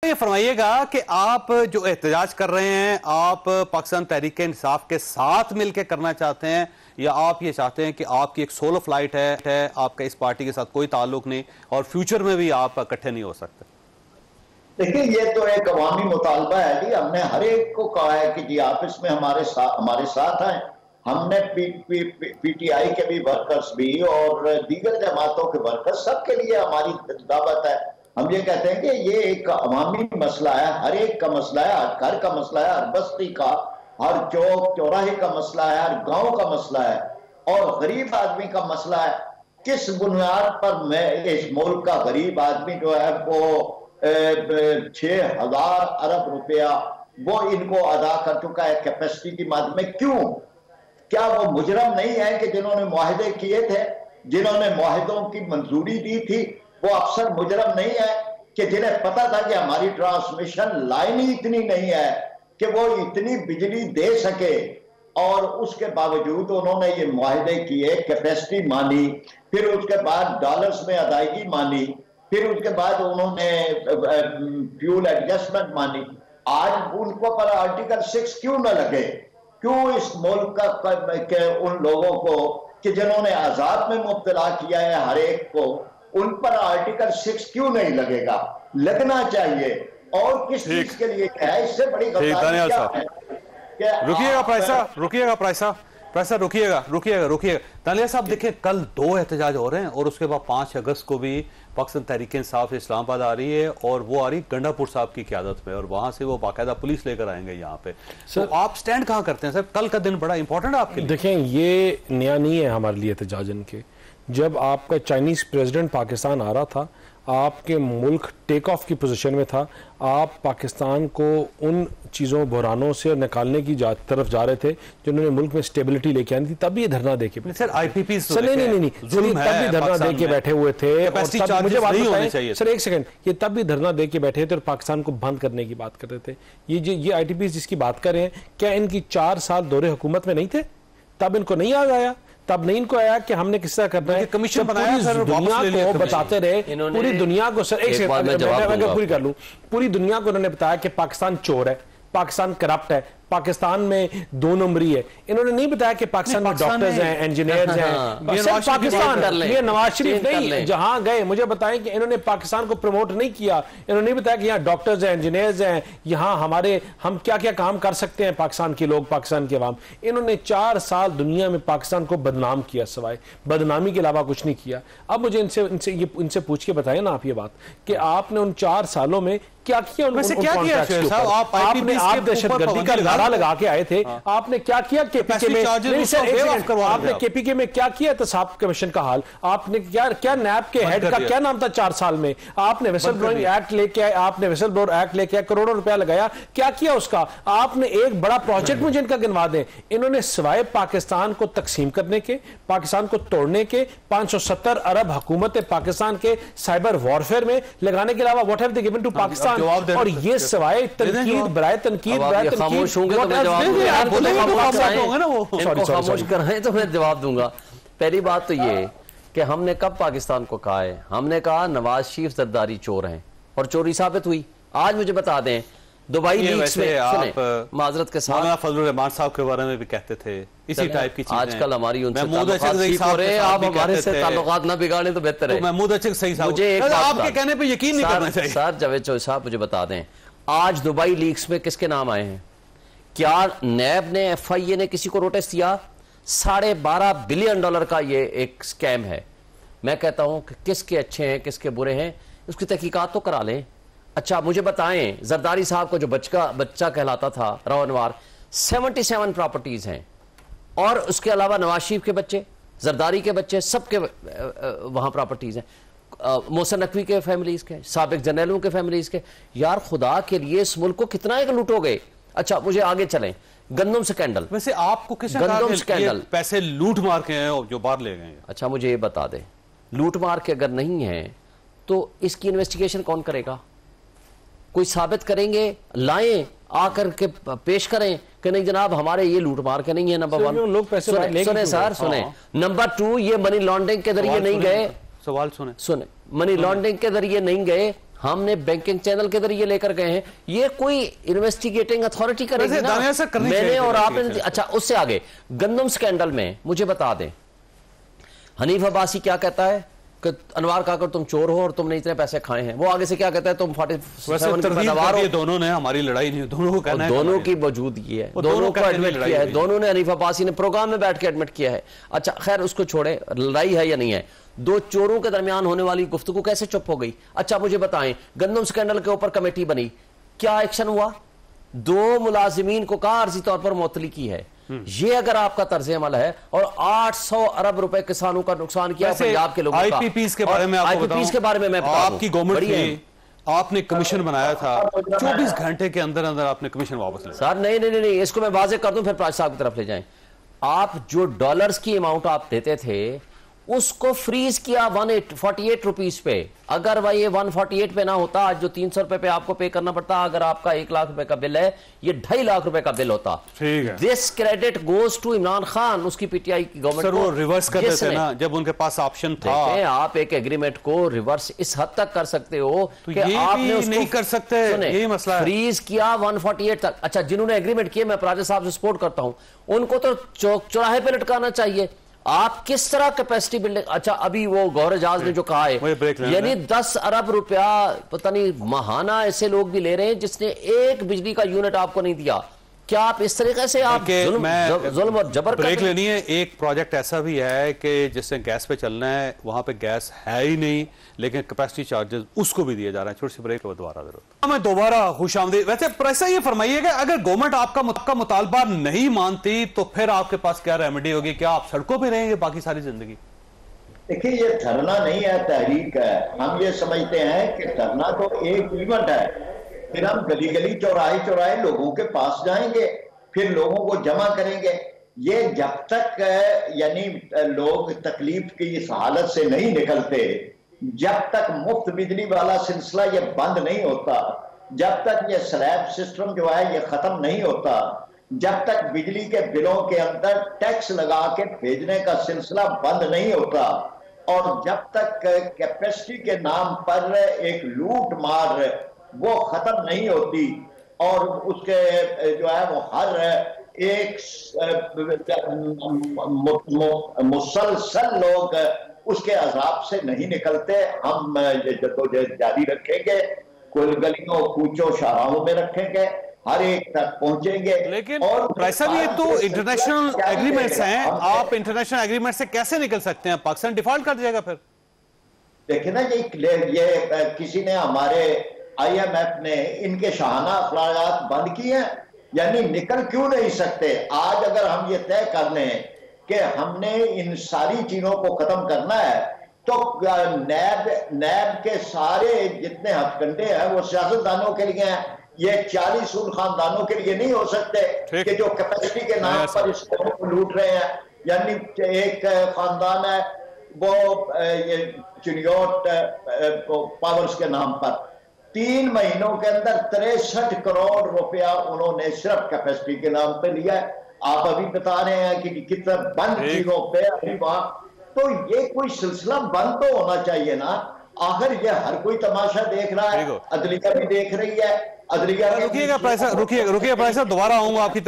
ये फरमाइएगा कि आप जो एहतजाज कर रहे हैं आप पाकिस्तान तहरीक इंसाफ के साथ मिलकर करना चाहते हैं या आप ये चाहते हैं कि आपकी एक सोलो फ्लाइट है आपका इस पार्टी के साथ कोई ताल्लुक नहीं और फ्यूचर में भी आप इकट्ठे नहीं हो सकते? देखिए, ये तो एक अवामी मुतालबा है जी। हमने हर एक को कहा है कि जी आप इसमें हमारे साथ आए। हमने पीटीआई के भी वर्कर्स भी और दीगर जमातों के वर्कर्स सबके लिए हमारी दावत है। हम ये कहते हैं कि ये एक अवामी मसला है, हर एक का मसला है, हर घर का मसला है, हर बस्ती का, हर चौक चौराहे का मसला है, हर गांव का मसला है और गरीब आदमी का मसला है। किस बुनियाद पर मैं इस मुल्क का गरीब आदमी जो है वो 6,000 अरब रुपया वो इनको अदा कर चुका है कैपेसिटी की मद में? क्यों? क्या वो मुजरम नहीं है कि जिन्होंने मुआहदे किए थे, जिन्होंने मुआहदों की मंजूरी दी थी, वो अफसर मुजरम नहीं है कि जिन्हें पता था कि हमारी ट्रांसमिशन लाइन ही इतनी नहीं है कि वो इतनी बिजली दे सके और उसके बावजूद उन्होंने ये मुआहदे किए, कैपेसिटी मानी, फिर उसके बाद डॉलर्स में अदायगी मानी, फिर उसके बाद उन्होंने फ्यूल एडजस्टमेंट मानी। आज उनको पर आर्टिकल 6 क्यों न लगे? क्यों इस मुल्क के उन लोगों को कि जिन्होंने अजाब में मुब्तला किया है हर एक को, उन पर आर्टिकल 6 क्यों नहीं लगेगा? लगना चाहिए। और किस चीज के लिए है? इससे बड़ी गद्दारी क्या है? रुकिएगा दानियाल साहब। देखिए, कल 2 एहतजाज हो रहे हैं और उसके बाद 5 अगस्त को भी पाकिस्तान तहरीक इंसाफ इस्लामाबाद आ रही है और वो आ रही गंडापुर साहब की क़यादत में और वहां से वो बाकायदा पुलिस लेकर आएंगे यहाँ पे। तो आप स्टैंड कहाँ करते हैं सर? कल का दिन बड़ा इंपॉर्टेंट है आपके लिए। देखें, ये नया नहीं है हमारे लिए एहतजाज इनके। जब आपका चाइनीज प्रेसिडेंट पाकिस्तान आ रहा था, आपके मुल्क टेक ऑफ की पोजीशन में था, आप पाकिस्तान को उन चीज़ों बहरानों से निकालने की तरफ जा रहे थे जिन्होंने मुल्क में स्टेबिलिटी लेके आनी थी, तब ये धरना देके सर आईपीपी सर नहीं तब भी धरना देके बैठे हुए थे। मुझे बात बताएं सर, एक सेकंड, ये तब भी धरना देके बैठे थे और पाकिस्तान को बंद करने की बात कर रहे थे। ये आईटीपी जिसकी बात कर रहे हैं, क्या इनकी 4 साल दौरे हुकूमत में नहीं थे? तब इनको नहीं याद आया? तब नहीं इनको आया कि हमने किस तरह करना है? कमीशन बनाया, पूरी दुनिया को बताते रहे, पूरी दुनिया को। सर एक सेकंड पूरी कर लूं। पूरी दुनिया को उन्होंने बताया कि पाकिस्तान चोर है, पाकिस्तान करप्ट है, पाकिस्तान में 2 नंबरी है। इन्होंने नहीं बताया कि पाकिस्तान में डॉक्टर्स हैं, इंजीनियर्स हैं। पाकिस्तान ये नवाज शरीफ नहीं जहां गए, मुझे बताएं कि इन्होंने पाकिस्तान को प्रमोट नहीं किया। इन्होंने नहीं बताया कि यहाँ डॉक्टर्स हैं, इंजीनियर्स हैं, यहाँ हम क्या क्या काम कर सकते हैं पाकिस्तान के लोग, पाकिस्तान के अवाम। इन्होंने 4 साल दुनिया में पाकिस्तान को बदनाम किया, सवाए बदनामी के अलावा कुछ नहीं किया। अब मुझे इनसे पूछ के बताएं ना आप ये बात कि आपने उन 4 साल में क्या किया? क्या किया? आप दहशतगर्दी का नारा लगा के आए थे, आपने क्या किया? केपीके में आपने केपीके में क्या किया? एहतसाब कमीशन का हाल आपने क्या नैब के हेड का क्या नाम था 4 साल में? आपने विसल ब्लोइंग एक्ट लेके आए, आपने विसल ब्लोअर एक्ट लेके आए, करोड़ों रुपया लगाया, क्या किया उसका? आपने एक बड़ा प्रोजेक्ट मुझे इनका गिनवा दें। इन्होंने सिवाय पाकिस्तान को तकसीम करने के, पाकिस्तान को तोड़ने के, 570 अरब हुकूमत पाकिस्तान के साइबर वॉरफेयर में लगाने के अलावा what have they given to Pakistan? और ये सिवाय तनकीद बराए तनकीद खामोश होंगे तो मैं जवाब दूंगा। पहली बात तो ये कि हमने कब पाकिस्तान को कहा है? हमने कहा नवाज शरीफ जरदारी चोर हैं और चोरी साबित हुई। आज मुझे बता दें, दुबई लीक्स में माजरत के साथ फजलुर रहमान साहब के बारे में भी कहते थे इसी टाइप की चीजें। आजकल हमारी उनसे आप हमारे से ताल्लुकात ना बिगाड़े तो बेहतर है। मुझे आपके कहने पे यकीन नहीं करना चाहिए। सर जावेद चौधरी साहब, मुझे बता दें, आज दुबई लीक्स में किसके नाम आए हैं? क्या नैब ने, FIA ने किसी को नोटिस दिया? $12.5 बिलियन का ये एक स्कैम है। मैं कहता हूं कि किसके अच्छे हैं किसके बुरे हैं, उसकी तहकीकात तो करा लें। अच्छा मुझे बताएं, जरदारी साहब को जो बच्चा कहलाता था रावनवार, 77 प्रॉपर्टीज हैं और उसके अलावा नवाज शरीफ के बच्चे, जरदारी के बच्चे, सबके वहां प्रॉपर्टीज हैं, मोहसिन नकवी के फैमिलीज के, साबिक जर्नैलों के फैमिलीज के। यार खुदा के लिए इस मुल्क को कितना एक लूटोगे? अच्छा मुझे आगे चलें, गंदम स्कैंडल। वैसे आपको किसने गंदम स्कैंडल पैसे लूट मार के हैं जो बाहर ले गए? अच्छा मुझे ये बता दे, लूट मार के अगर नहीं है तो इसकी इन्वेस्टिगेशन कौन करेगा? कोई साबित करेंगे, लाएं, आकर के पेश करें कि नहीं जनाब हमारे ये लूट मार के नहीं है। नंबर 1 सुने सर, सुने। नंबर 2, ये मनी लॉन्ड्रिंग के जरिए नहीं गए। सवाल सुने, मनी लॉन्ड्रिंग के जरिए नहीं गए, हमने बैंकिंग चैनल के जरिए लेकर गए हैं, ये कोई इन्वेस्टिगेटिंग अथॉरिटी करेगी ना। मैंने और आपने, अच्छा उससे आगे गंदम स्कैंडल में मुझे बता दें, हनीफ अब्बासी क्या कहता है कि अनवार काकर तुम चोर हो और तुमने इतने पैसे खाए हैं। वो आगे से क्या कहता है, तुम 47 की पैदावार हो। दोनों ने हमारी लड़ाई नहीं, दोनों को कहना है, दोनों की मौजूदगी है, दोनों को एडमिट किया है, दोनों ने, हनीफ अब्बासी ने प्रोग्राम में बैठ के एडमिट किया है। अच्छा खैर उसको छोड़े, लड़ाई है या नहीं है, दो चोरों के दरमियान होने वाली गुफ्तगू कैसे चुप हो गई। अच्छा मुझे बताएं, गंदम स्कैंडल के ऊपर कमेटी बनी, क्या एक्शन हुआ? 2 मुलाजिमीन को कहा अर्जी तौर पर मुअत्तली की है। ये अगर आपका तर्ज अमल है, और 800 अरब रुपए किसानों का नुकसान किया पंजाब के लोगों का। आईपीपीस के बारे में आपको बताऊं, के बारे में मैं आपकी गवर्नमेंट में आपने कमीशन बनाया था, 24 घंटे के अंदर अंदर आपने कमीशन वापस लिया। सर नहीं, इसको मैं वाज़ेह कर दूं, फिर प्राज साहब की तरफ ले जाएं। आप जो डॉलर्स की अमाउंट आप देते थे उसको फ्रीज किया 148 रुपीज पे। अगर भाई ये 148 पे ना होता, आज जो 300 रुपए पे आपको पे करना पड़ता, अगर आपका 1 लाख रुपए का बिल है, ये 2.5 लाख रुपए का बिल होता। This credit goes to Imran Khan, उसकी पीटीआई की गवर्नमेंट को रिवर्स कर देते ना, जब उनके पास ऑप्शन था। आप एक एग्रीमेंट को रिवर्स इस हद तक कर सकते हो तो कि आपने उसको नहीं कर सकते, यही मसला है। फ्रीज किया 148 तक। अच्छा जिन्होंने एग्रीमेंट किया, मैं प्राजा साहब से सपोर्ट करता हूं, उनको तो चौराहे पे लटकाना चाहिए। आप किस तरह कैपेसिटी बिल्डिंग, अच्छा अभी वो गौहर एजाज ने जो कहा है, यानी 10 अरब रुपया पता नहीं माहाना ऐसे लोग भी ले रहे हैं जिसने एक बिजली का यूनिट आपको नहीं दिया। क्या आप इस तरीके से आप जुल्म और जबर ब्रेक लेनी है? एक प्रोजेक्ट ऐसा भी है कि जिससे गैस पे चलना है, वहां पे गैस है ही नहीं, लेकिन कैपेसिटी चार्जेस उसको भी दिए जा रहे हैं। छोटी सी ब्रेक के बाद दोबारा जरूर। मैं दोबारा खुशामदीद। वैसे ऐसा ये फरमाइएगा, अगर गवर्नमेंट आपका मुतालबा नहीं मानती तो फिर आपके पास क्या रेमेडी होगी? क्या आप सड़कों पर रहेंगे बाकी सारी जिंदगी? देखिए ये धरना नहीं है, तहरीक है। हम ये समझते हैं कि धरना तो एक इवेंट है, फिर हम गली गली चौराहे चौराहे लोगों के पास जाएंगे, फिर लोगों को जमा करेंगे। ये जब तक यानी लोग तकलीफ की इस हालत से नहीं निकलते, जब तक मुफ्त बिजली वाला सिलसिला ये बंद नहीं होता, जब तक ये स्लैब सिस्टम जो है ये खत्म नहीं होता, जब तक बिजली के बिलों के अंदर टैक्स लगा के भेजने का सिलसिला बंद नहीं होता, और जब तक कैपेसिटी के नाम पर एक लूट मार वो खत्म नहीं होती, और उसके जो है वो हर एक मुसलसल लोग उसके अजाब से नहीं निकलते, हम जद्दोजहद जारी रखेंगे, कुल गलियों कूचों शाहराहों में रखेंगे, हर एक तक पहुंचेंगे। लेकिन और ऐसा भी है तो इंटरनेशनल एग्रीमेंट्स हैं, आप इंटरनेशनल एग्रीमेंट से कैसे निकल सकते हैं? पाकिस्तान डिफॉल्ट कर जाएगा फिर। देखिए ना, ये किसी ने, हमारे IMF ने इनके शाहाना अखराजात बंद किए हैं, यानी निकल क्यों नहीं सकते? आज अगर हम ये तय कर लें कि हमने इन सारी चीजों को खत्म करना है, तो नैब के सारे जितने हथकंडे हैं वो सियासतदानों के लिए हैं, ये 40 खानदानों के लिए नहीं हो सकते कि जो कैपेसिटी के नाम पर इस कौम को लूट रहे हैं। यानी एक खानदान है वो ये चिनियोट पावर्स के नाम पर 3 महीनों के अंदर 63 करोड़ रुपया उन्होंने सिर्फ कैपेसिटी के नाम पे लिया है। आप अभी बता रहे हैं कि कितना बंद चीजों पे अभी वहां, तो ये कोई सिलसिला बंद तो होना चाहिए ना। आखिर ये हर कोई तमाशा देख रहा है, अदलिया भी देख रही है, अदलिया। रुकिएगा प्राइस साहब, रुकिए प्राइस साहब, दोबारा आऊंगा आपकी तरफ।